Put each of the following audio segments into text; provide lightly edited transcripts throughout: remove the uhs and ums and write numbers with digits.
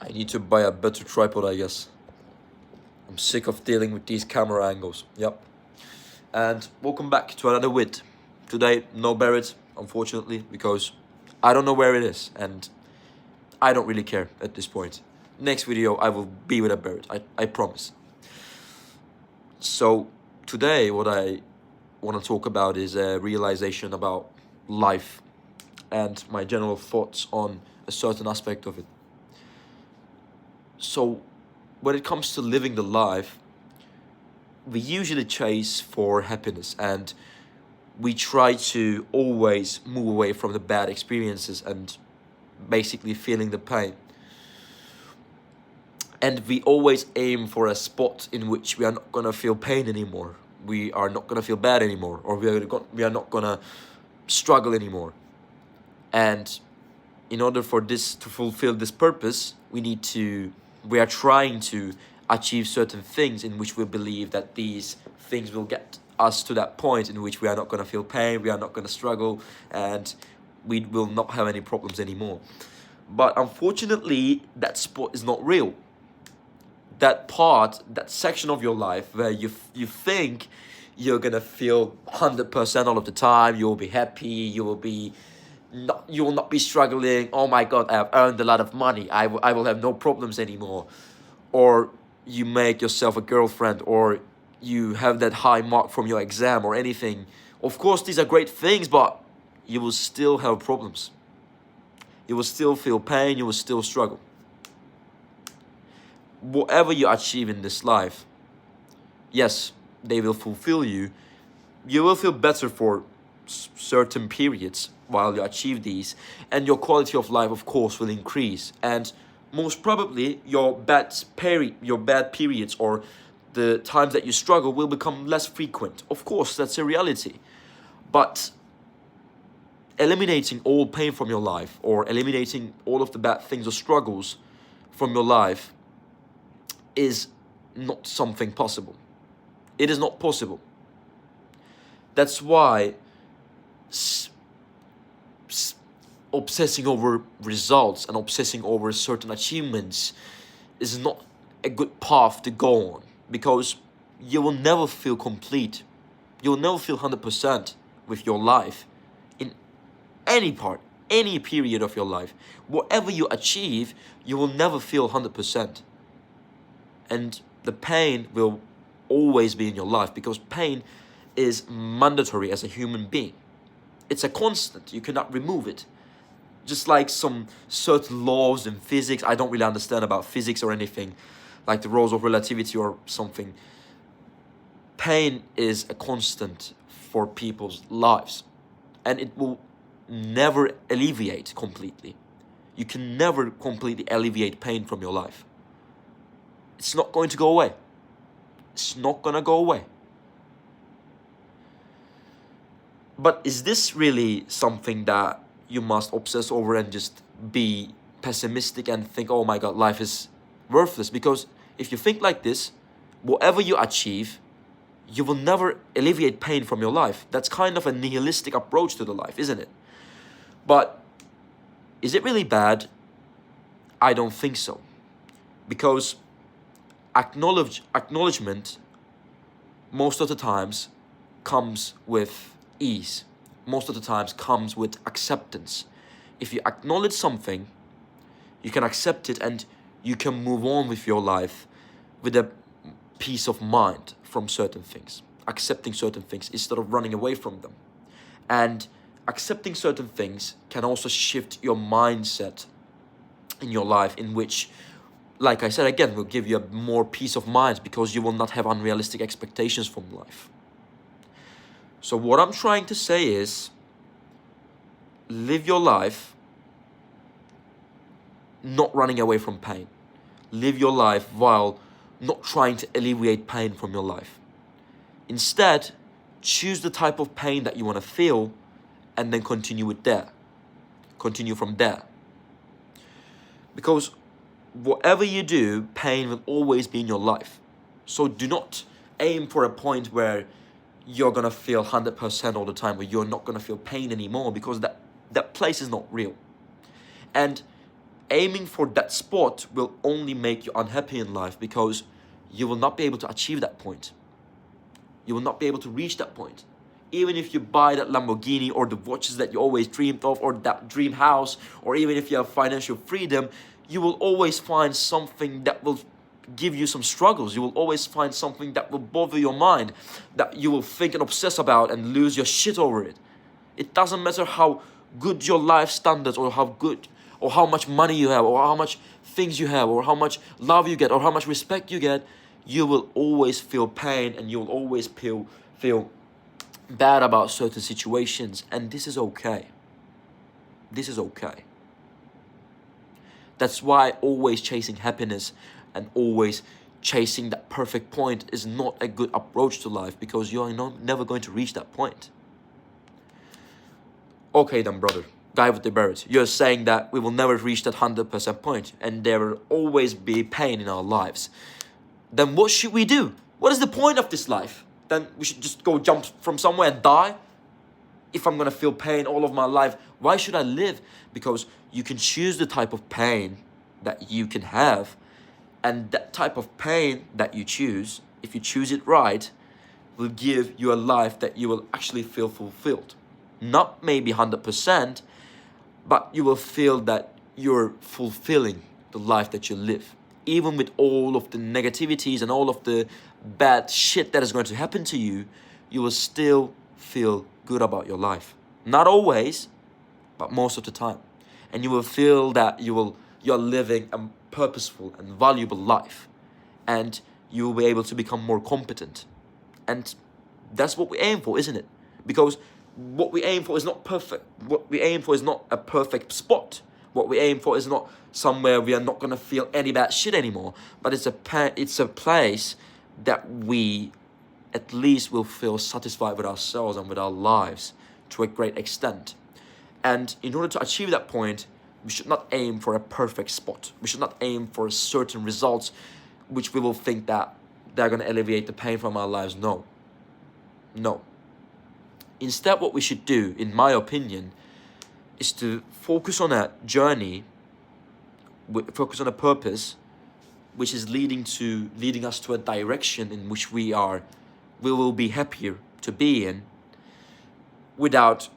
I need to buy a better tripod, I guess. I'm sick of dealing with these camera angles. Yep. And welcome back to another vid. Today, no Barrett, unfortunately, because I don't know where it is, and I don't really care at this point. Next video, I will be with a Barrett. I promise. So today, what I want to talk about is a realization about life and my general thoughts on a certain aspect of it. So when it comes to living the life, we usually chase for happiness, and we try to always move away from the bad experiences and basically feeling the pain. And we always aim for a spot in which we are not gonna feel pain anymore. We are not gonna feel bad anymore, or we are not gonna struggle anymore. And in order for this to fulfill this purpose, we are trying to achieve certain things in which we believe that these things will get us to that point in which we are not going to feel pain, we are not going to struggle, and we will not have any problems anymore. But unfortunately, that spot is not real. That part, that section of your life where you think you're gonna feel 100% all of the time, you will be happy, you will not be struggling. Oh my God, I have earned a lot of money. I will have no problems anymore. Or you make yourself a girlfriend, or you have that high mark from your exam or anything. Of course, these are great things, but you will still have problems. You will still feel pain, you will still struggle. Whatever you achieve in this life, yes, they will fulfill you. You will feel better for certain periods while you achieve these, and your quality of life, of course, will increase. And most probably, your bad periods, or the times that you struggle, will become less frequent. Of course, that's a reality. But eliminating all pain from your life, or eliminating all of the bad things or struggles from your life, is not something possible. It is not possible. That's why obsessing over results and obsessing over certain achievements is not a good path to go on, because you will never feel complete. You will never feel 100% with your life in any part, any period of your life. Whatever you achieve, you will never feel 100%. And the pain will always be in your life, because pain is mandatory as a human being. It's a constant. You cannot remove it. Just like some certain laws in physics, I don't really understand about physics or anything, like the laws of relativity or something. Pain is a constant for people's lives, and it will never alleviate completely. You can never completely alleviate pain from your life. It's not going to go away. It's not going to go away. But is this really something that you must obsess over and just be pessimistic and think, oh my God, life is worthless? Because if you think like this, whatever you achieve, you will never alleviate pain from your life. That's kind of a nihilistic approach to the life, isn't it? But is it really bad? I don't think so. Because acknowledgement most of the times comes with ease. Most of the times comes with acceptance. If you acknowledge something, you can accept it, and you can move on with your life with a peace of mind from certain things, accepting certain things instead of running away from them. And accepting certain things can also shift your mindset in your life, in which, like I said again, will give you a more peace of mind, because you will not have unrealistic expectations from life. So what I'm trying to say is, live your life not running away from pain. Live your life while not trying to alleviate pain from your life. Instead, choose the type of pain that you want to feel, and then continue with that. Continue from there. Because whatever you do, pain will always be in your life. So do not aim for a point where you're gonna feel 100% all the time, where you're not gonna feel pain anymore, because that place is not real. And aiming for that spot will only make you unhappy in life, because you will not be able to achieve that point. You will not be able to reach that point. Even if you buy that Lamborghini or the watches that you always dreamed of, or that dream house, or even if you have financial freedom, you will always find something that will give you some struggles. You will always find something that will bother your mind, that you will think and obsess about and lose your shit over it. It doesn't matter how good your life standards, or how good, or how much money you have, or how much things you have, or how much love you get, or how much respect you get. You will always feel pain, and you will always feel bad about certain situations, and this is okay. This is okay. That's why always chasing happiness and always chasing that perfect point is not a good approach to life, because you are never going to reach that point. Okay then, brother, guy with the beard, you're saying that we will never reach that 100% point, and there will always be pain in our lives. Then what should we do? What is the point of this life? Then we should just go jump from somewhere and die? If I'm gonna feel pain all of my life, why should I live? Because you can choose the type of pain that you can have, and that type of pain that you choose, if you choose it right, will give you a life that you will actually feel fulfilled. Not maybe 100%, but you will feel that you're fulfilling the life that you live. Even with all of the negativities and all of the bad shit that is going to happen to you, you will still feel good about your life. Not always, but most of the time. And you will feel that you're living a purposeful and valuable life. And you will be able to become more competent. And that's what we aim for, isn't it? Because what we aim for is not perfect. What we aim for is not a perfect spot. What we aim for is not somewhere we are not going to feel any bad shit anymore. But it's a place that we at least will feel satisfied with ourselves and with our lives to a great extent. And in order to achieve that point, we should not aim for a perfect spot. We should not aim for certain results which we will think that they're going to alleviate the pain from our lives. No. No. Instead, what we should do, in my opinion, is to focus on a journey, focus on a purpose, which is leading us to a direction in which we will be happier to be in, without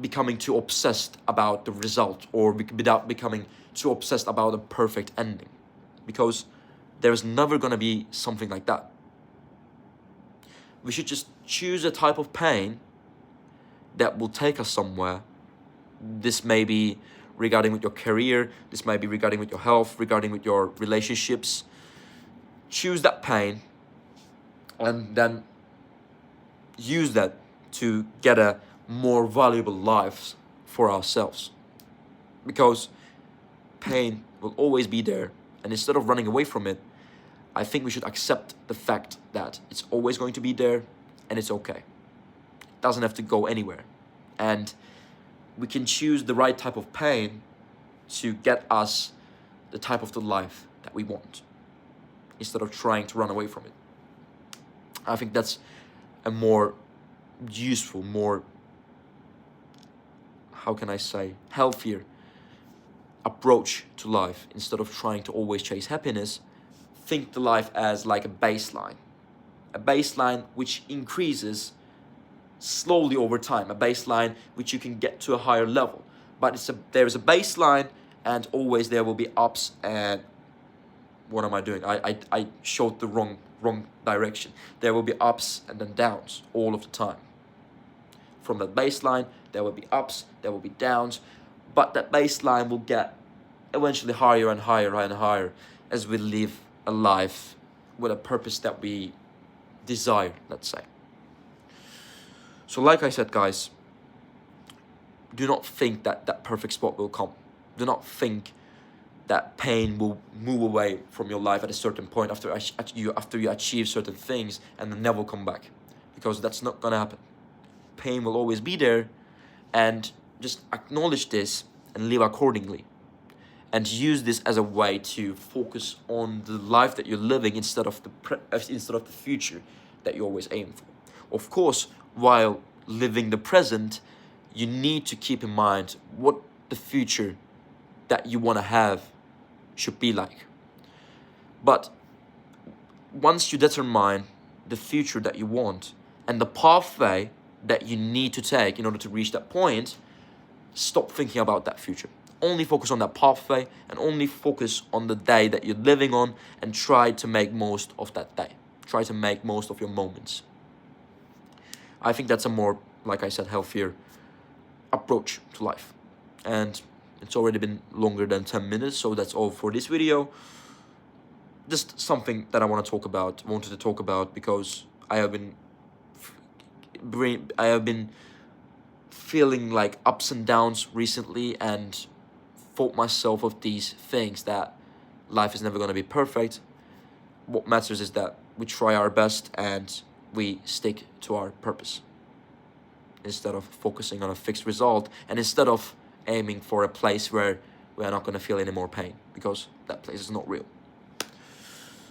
becoming too obsessed about the result, or without becoming too obsessed about a perfect ending, because there's never going to be something like that. We should just choose a type of pain that will take us somewhere. This may be regarding with your career, this may be regarding with your health, regarding with your relationships. Choose that pain and then use that to get a more valuable life for ourselves. Because pain will always be there, and instead of running away from it, I think we should accept the fact that it's always going to be there, and it's okay. It doesn't have to go anywhere. And we can choose the right type of pain to get us the type of the life that we want, instead of trying to run away from it. I think that's a more useful, more, how can I say, healthier approach to life. Instead of trying to always chase happiness, think the life as like a baseline which increases slowly over time, a baseline which you can get to a higher level. But there is a baseline, and always there will be ups and, what am I doing? I showed the wrong direction. There will be ups and then downs all of the time. From that baseline, there will be ups, there will be downs, but that baseline will get eventually higher and higher and higher as we live a life with a purpose that we desire, let's say. So like I said, guys, do not think that that perfect spot will come. Do not think that pain will move away from your life at a certain point after you achieve certain things and then never come back, because that's not gonna happen. Pain will always be there, and just acknowledge this and live accordingly, and use this as a way to focus on the life that you're living instead of the future that you always aim for. Of course, while living the present, you need to keep in mind what the future that you want to have should be like. But once you determine the future that you want and the pathway that you need to take in order to reach that point, stop thinking about that future. Only focus on that pathway and only focus on the day that you're living on, and try to make most of that day. Try to make most of your moments. I think that's a more, like I said, healthier approach to life. And it's already been longer than 10 minutes, so that's all for this video. Just something that I wanted to talk about, because I have been feeling like ups and downs recently, and thought myself of these things that life is never going to be perfect. What matters is that we try our best and we stick to our purpose, instead of focusing on a fixed result, and instead of aiming for a place where we are not going to feel any more pain, because that place is not real.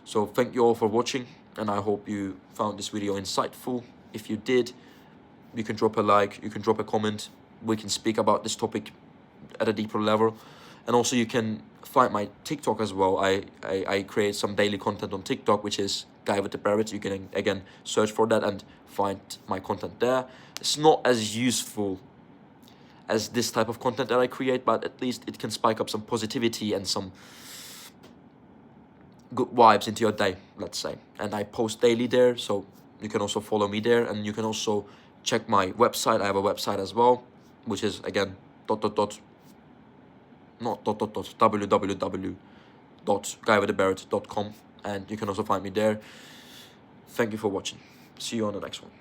So thank you all for watching, and I hope you found this video insightful. If you did, you can drop a like, you can drop a comment. We can speak about this topic at a deeper level. And also you can find my TikTok as well. I create some daily content on TikTok, which is Guy with the Barrett. You can again search for that and find my content there. It's not as useful as this type of content that I create, but at least it can spike up some positivity and some good vibes into your day, let's say. And I post daily there, so you can also follow me there, and you can also check my website. I have a website as well, which is again www.guywiththebarrett.com, and you can also find me there. Thank you for watching. See you on the next one.